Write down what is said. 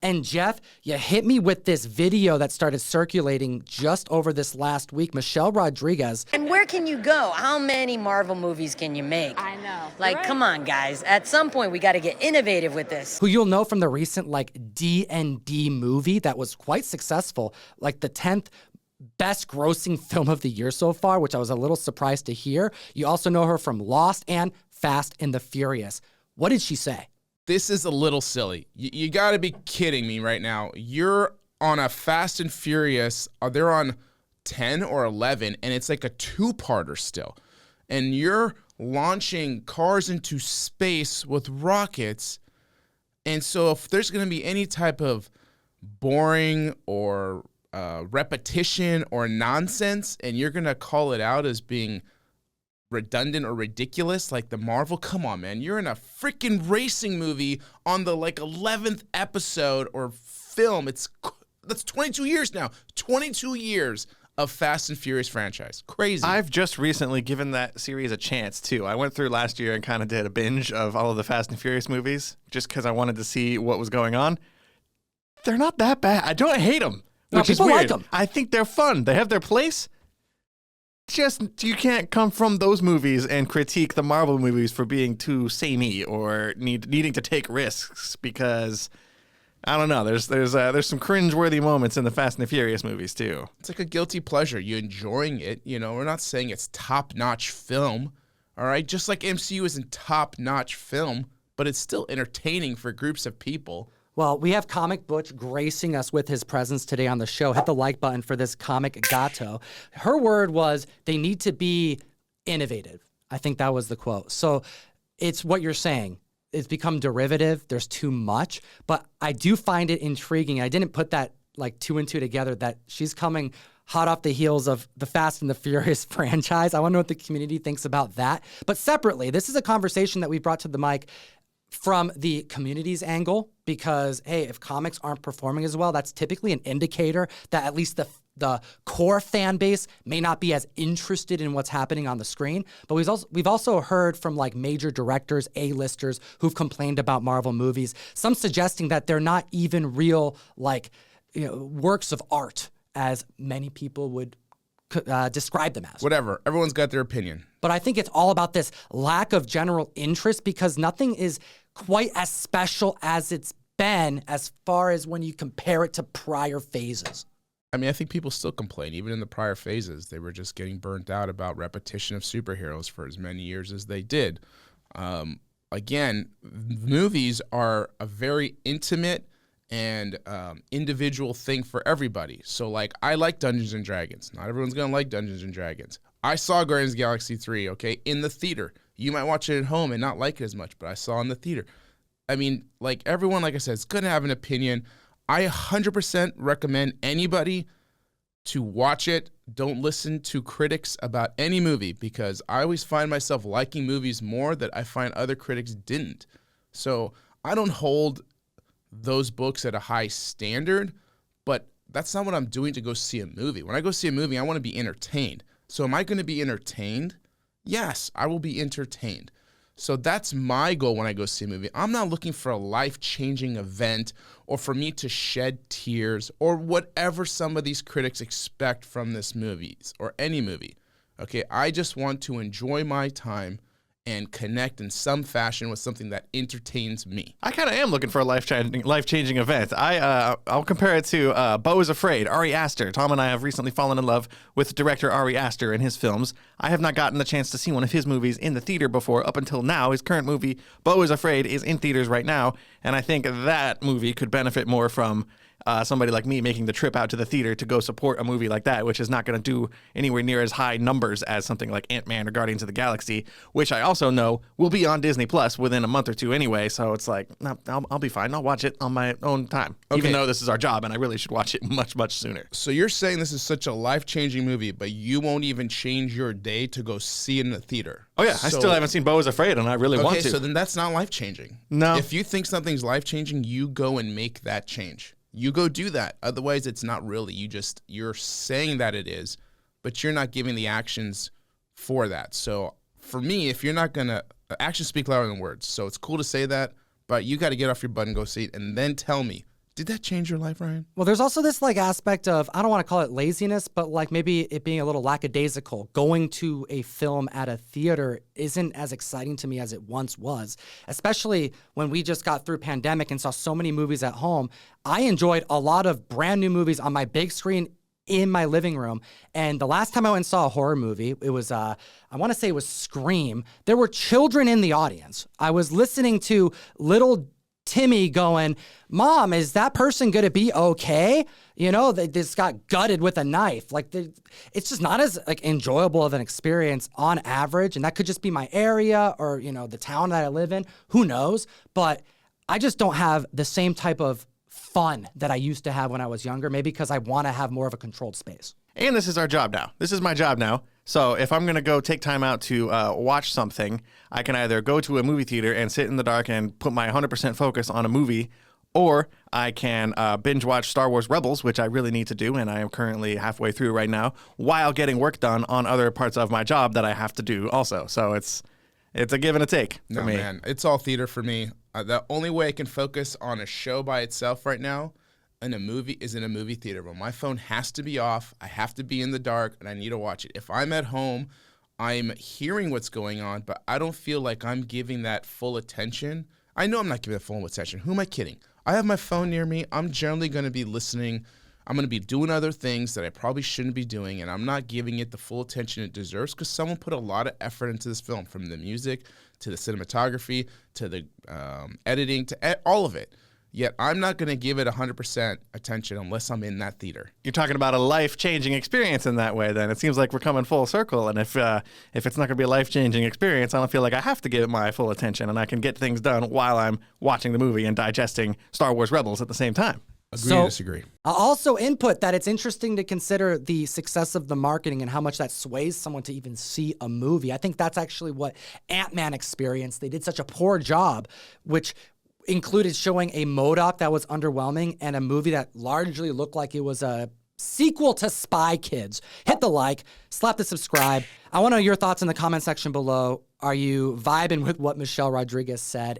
And Jeff, you hit me with this video that started circulating just over this last week. Michelle Rodriguez. And where can you go? How many Marvel movies can you make? I know. Like, Right. come on, guys. At some point, we got to get innovative with this. Who you'll know from the recent D&D movie that was quite successful, like the 10th best grossing film of the year so far, which I was a little surprised to hear. You also know her from Lost and Fast and the Furious. What did she say? This is a little silly. You got to be kidding me right now. You're on a Fast and Furious. They're on 10 or 11, and it's like a two-parter still. And you're launching cars into space with rockets. And so if there's going to be any type of boring or repetition or nonsense, and you're going to call it out as being redundant or ridiculous like the Marvel, come on, man. You're in a freaking racing movie on the 11th episode or film. That's 22 years now. 22 years of Fast and Furious franchise. Crazy. I've just recently given that series a chance too. I went through last year and kind of did a binge of all of the Fast and Furious movies just because I wanted to see what was going on. They're not that bad. I don't hate them, which is people weird. like them. I think they're fun. They have their place. Just, you can't come from those movies and critique the Marvel movies for being too samey or needing to take risks because, I don't know, there's some cringe-worthy moments in the Fast and the Furious movies too. It's like a guilty pleasure. You're enjoying it. We're not saying it's top-notch film, all right? Just like MCU isn't top-notch film, but it's still entertaining for groups of people. Well, we have Comic Butch gracing us with his presence today on the show. Hit the like button for this Comic Gato. Her word was they need to be innovative. I think that was the quote. So it's what you're saying. It's become derivative. There's too much. But I do find it intriguing. I didn't put that two and two together, that she's coming hot off the heels of the Fast and the Furious franchise. I want to know what the community thinks about that. But separately, this is a conversation that we brought to the mic from the community's angle, because, hey, if comics aren't performing as well, that's typically an indicator that at least the core fan base may not be as interested in what's happening on the screen. But we've also heard from major directors, A-listers who've complained about Marvel movies, some suggesting that they're not even real works of art as many people would describe them as. Whatever. Everyone's got their opinion. But I think it's all about this lack of general interest, because nothing is quite as special as it's been as far as when you compare it to prior phases. I mean, I think people still complain. Even in the prior phases, they were just getting burnt out about repetition of superheroes for as many years as they did. Again, movies are a very intimate and individual thing for everybody. So, I like Dungeons & Dragons. Not everyone's going to like Dungeons & Dragons. I saw Guardians of the Galaxy 3, okay, in the theater. You might watch it at home and not like it as much, but I saw it in the theater. I mean, everyone, like I said, is going to have an opinion. I 100% recommend anybody to watch it. Don't listen to critics about any movie, because I always find myself liking movies more that I find other critics didn't. So I don't hold those books at a high standard, but that's not what I'm doing to go see a movie. When I go see a movie, I want to be entertained. So am I going to be entertained? Yes, I will be entertained. So that's my goal when I go see a movie. I'm not looking for a life-changing event or for me to shed tears or whatever some of these critics expect from this movie or any movie. Okay, I just want to enjoy my time and connect in some fashion with something that entertains me. I kind of am looking for a life-changing event. I'll compare it to Beau is Afraid, Ari Aster. Tom and I have recently fallen in love with director Ari Aster and his films. I have not gotten the chance to see one of his movies in the theater before up until now. His current movie, Beau is Afraid, is in theaters right now, and I think that movie could benefit more from somebody like me making the trip out to the theater to go support a movie like that, which is not going to do anywhere near as high numbers as something like Ant-Man or Guardians of the Galaxy, which I also know will be on Disney Plus within a month or two anyway. So it's I'll be fine. I'll watch it on my own time, even though this is our job and I really should watch it much, much sooner. So you're saying this is such a life-changing movie, but you won't even change your day to go see it in the theater? Oh yeah, I still haven't seen Beau is Afraid, and I really want to. Okay, so then that's not life-changing. No. If you think something's life-changing, you go and make that change. You go do that. Otherwise, it's not really. You're saying that it is, but you're not giving the actions for that. So for me, if you're not going to, actions speak louder than words. So it's cool to say that, but you got to get off your butt and go see it and then tell me Did that change your life, Ryan? Well, there's also this like aspect of, I don't want to call it laziness, but like maybe it being a little lackadaisical. Going to a film at a theater isn't as exciting to me as it once was, especially when we just got through pandemic and saw so many movies at home. I enjoyed a lot of brand new movies on my big screen in my living room. And the last time I went and saw a horror movie, it was, I want to say it was Scream. There were children in the audience. I was listening to little Timmy going, "Mom, is that person going to be okay?" You know, they just got gutted with a knife. Like, it's just not as like enjoyable of an experience on average. And that could just be my area or, you know, the town that I live in. Who knows? But I just don't have the same type of fun that I used to have when I was younger, maybe because I want to have more of a controlled space. And this is our job now. This is my job now. So if I'm going to go take time out to watch something, I can either go to a movie theater and sit in the dark and put my 100% focus on a movie, or I can binge watch Star Wars Rebels, which I really need to do, and I am currently halfway through right now, while getting work done on other parts of my job that I have to do also. So it's a give and a take for me. Man, it's all theater for me. The only way I can focus on a show by itself right now in a movie is in a movie theater. But my phone has to be off. I have to be in the dark, and I need to watch it. If I'm at home, I'm hearing what's going on, but I don't feel like I'm giving that full attention. I know I'm not giving it full attention. Who am I kidding? I have my phone near me. I'm generally going to be listening. I'm going to be doing other things that I probably shouldn't be doing, and I'm not giving it the full attention it deserves because someone put a lot of effort into this film, from the music to the cinematography to the editing to all of it. Yet I'm not going to give it 100% attention unless I'm in that theater. You're talking about a life-changing experience in that way, then. It seems like we're coming full circle, and if it's not going to be a life-changing experience, I don't feel like I have to give it my full attention, and I can get things done while I'm watching the movie and digesting Star Wars Rebels at the same time. Agree to disagree. I'll also input that it's interesting to consider the success of the marketing and how much that sways someone to even see a movie. I think that's actually what Ant-Man experienced. They did such a poor job, which included showing a MODOK that was underwhelming and a movie that largely looked like it was a sequel to Spy Kids. Hit the like, slap the subscribe. I want to know your thoughts in the comment section below. Are you vibing with what Michelle Rodriguez said?